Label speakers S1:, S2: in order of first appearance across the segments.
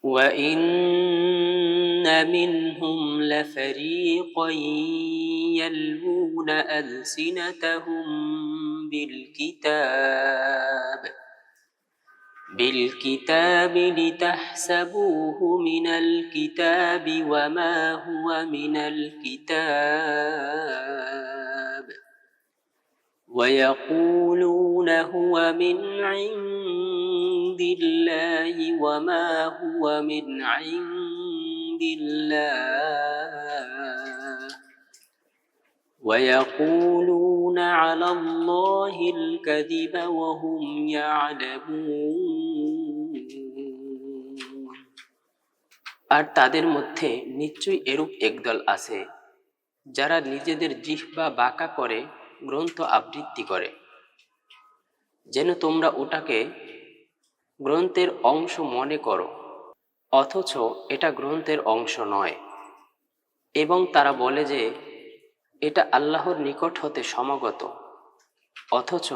S1: وإن منهم لفريقا يلوون ألسنتهم بالكتاب لتحسبوه من الكتاب وما هو من الكتاب ويقولون هو من عند الله وما هو من عند الله ويقولون على الله الكذب وهم يعلمون আর তাদের মধ্যে নিশ্চয়ই এরূপ একদল আছে যারা নিজেদের জিহ্বা বাঁকা করে গ্রন্থ আবৃত্তি করে, যেন তোমরা ওটাকে গ্রন্থের অংশ মনে করো, অথচ এটা গ্রন্থের অংশ নয়। এবং তারা বলে যে এটা আল্লাহর নিকট হতে সমাগত, অথচ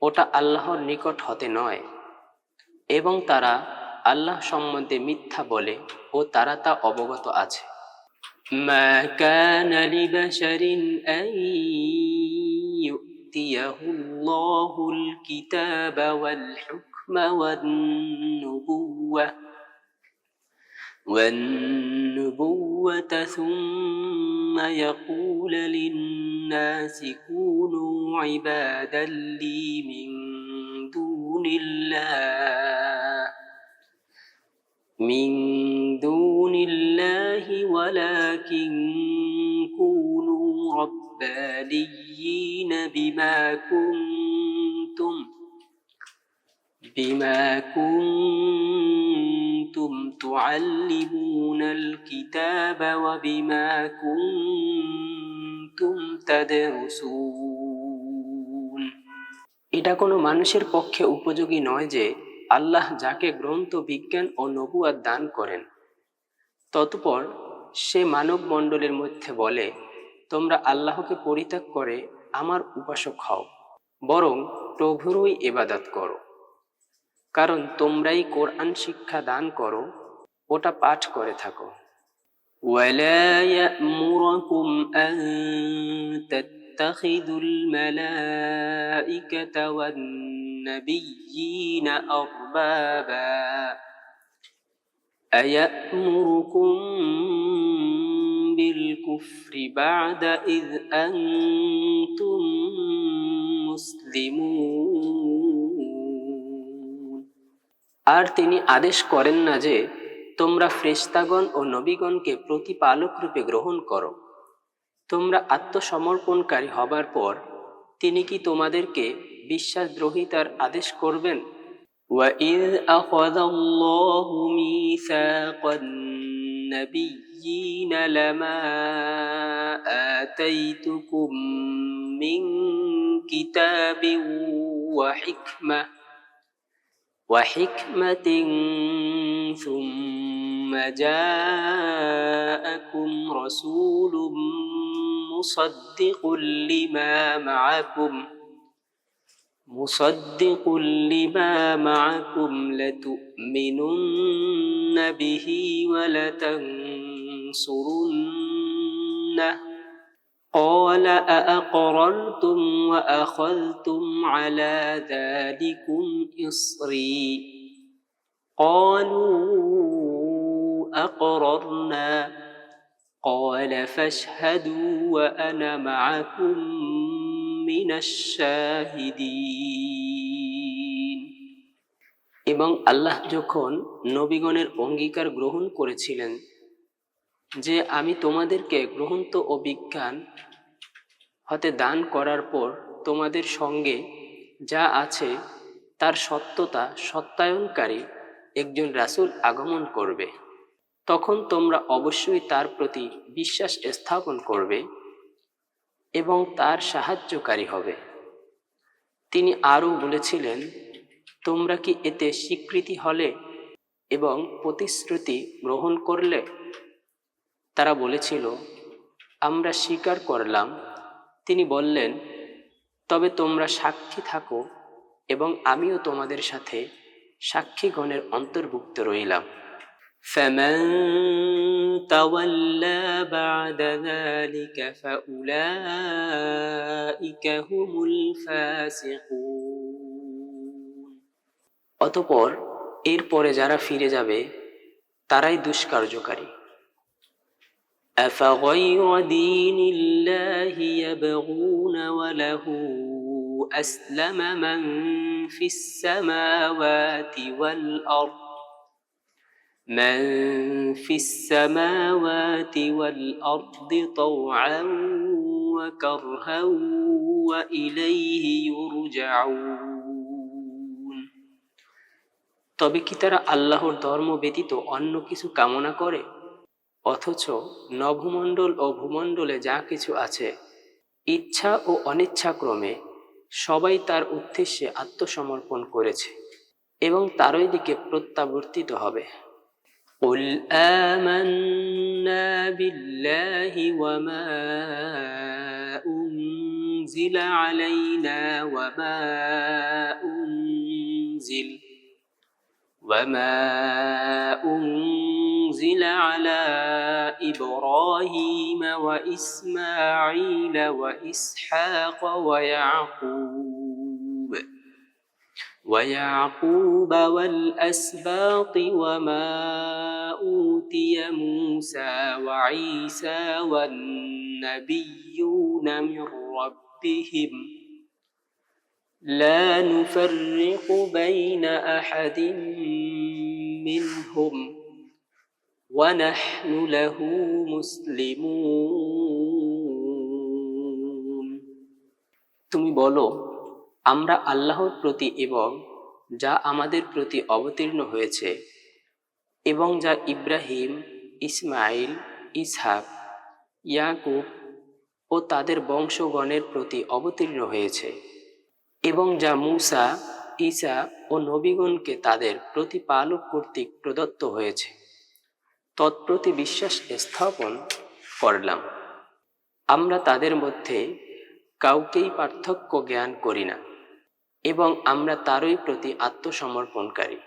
S1: ওটা আল্লাহর নিকট হতে নয়। এবং তারা আল্লাহ সম্বন্ধে মিথ্যা বলে ও তারা তা অবগত আছে। মা কানা লিবাশারিন আন ইউতিয়াহুল্লাহুল কিতাবা ওয়াল হুকমা والنبوة ثم يقول للناس كونوا عبادا لي من دون الله ولكن كونوا ربانيين بما كنتم تعلمون الكتاب وبما كنتم تدرسون। এটা কোনো মানুষের পক্ষে উপযোগী নয় যে আল্লাহ যাকে গ্রন্থ, বিজ্ঞান ও নবুয়াত দান করেন, ততপর সে মানব মণ্ডলের মধ্যে বলে, তোমরা আল্লাহকে পরিত্যাগ করে আমার উপাসক হও, বরং প্রভুরই ইবাদত করো, কারণ তোমরাই কোরআন শিক্ষা দান করো, ওটা পাঠ করে থাকো। ওয়ালা ইয়া'মুরুকুম আন তাত্তাখিযুল মালাইকাতা ওয়ান নাবিয়্যিনা আরবাবা আয়া'মুরুকুম বিল কুফরি বা'দা ইয আনতুম মুসলিমুন। আর তিনি আদেশ করেন না যে তোমরা ফেরেশতাগণ ও নবীগণকে প্রতিপালক রূপে গ্রহণ করো। তোমরা আত্মসমর্পণকারী হবার পর তিনি কি তোমাদেরকে বিশ্বাসদ্রোহিতার আদেশ করবেন? وَإِذْ أَخَذَ اللَّهُ مِيثَاقَ النَّبِيِّينَ لَمَا آتَيْتُكُم مِّن كِتَابٍ وحكمة ثم جاءكم رسول مصدق لما معكم لتؤمنن به ولتنصرنه قال أأقررتم وأخذتم على ذلكم إصري قالوا أقررنا قال فاشهدوا وأنا معكم من الشاهدين। এবং আল্লাহ যখন নবীগণের অঙ্গীকার গ্রহণ করেছিলেন যে আমি তোমাদেরকে গ্রন্থ ও বিজ্ঞান হতে দান করার পর তোমাদের সঙ্গে যা আছে তার সত্যতা সত্যায়নকারী একজন রাসূল আগমন করবে, তখন তোমরা অবশ্যই তার প্রতি বিশ্বাস স্থাপন করবে এবং তার সাহায্যকারী হবে। তিনি আরও বলেছিলেন, তোমরা কি এতে স্বীকৃতি হলে এবং প্রতিশ্রুতি গ্রহণ করলে? তারা বলেছিল, আমরা স্বীকার করলাম। তিনি বললেন, তবে তোমরা সাক্ষী থাকো এবং আমিও তোমাদের সাথে সাক্ষীগণের অন্তর্ভুক্ত রইলাম। فمن تولى بعد ذلك فأولئك هم الفاسقون। অতঃপর এরপরে যারা ফিরে যাবে তারাই দুষ্কার্যকারী। أفغير دين الله يبغون وله أسلم من في السماوات والأرض طوعا وكرها وإليه يرجعون। তবে কি তারা আল্লাহর ধর্ম ব্যতীত অন্য কিছু কামনা করে? অথচ নভমণ্ডল ও ভূমণ্ডলে যা কিছু আছে, ইচ্ছা ও অনিচ্ছাক্রমে সবাই তার উদ্দেশ্যে আত্মসমর্পণ করেছে এবং তারই দিকে প্রত্যাবর্তিত হবে। قل آمنا بالله وما أنزل علينا وما أنزل على إبراهيم وإسماعيل وإسحاق ويعقوب والأسباط وما أوتي موسى وعيسى والنبيون من ربهم لا نفرق بين أحد منهم ونحن له মুসলিমুন। তুমি বলো, আমরা আল্লাহর প্রতি এবং যা আমাদের প্রতি অবতীর্ণ হয়েছে এবং যা ইব্রাহিম, ইসমাইল, ইসহাক, ইয়াকুব ও তাদের বংশগণের প্রতি অবতীর্ণ হয়েছে এবং যা মূসা, ঈসা ও নবীগণকে তাদের প্রতিপালক কর্তৃক প্রদত্ত হয়েছে, তৎপ্রতি বিশ্বাস স্থাপন করলাম। আমরা তাদের মধ্যে কাউকেই পার্থক্য জ্ঞান করি না এবং আমরা তারই প্রতি আত্মসমর্পণকারী।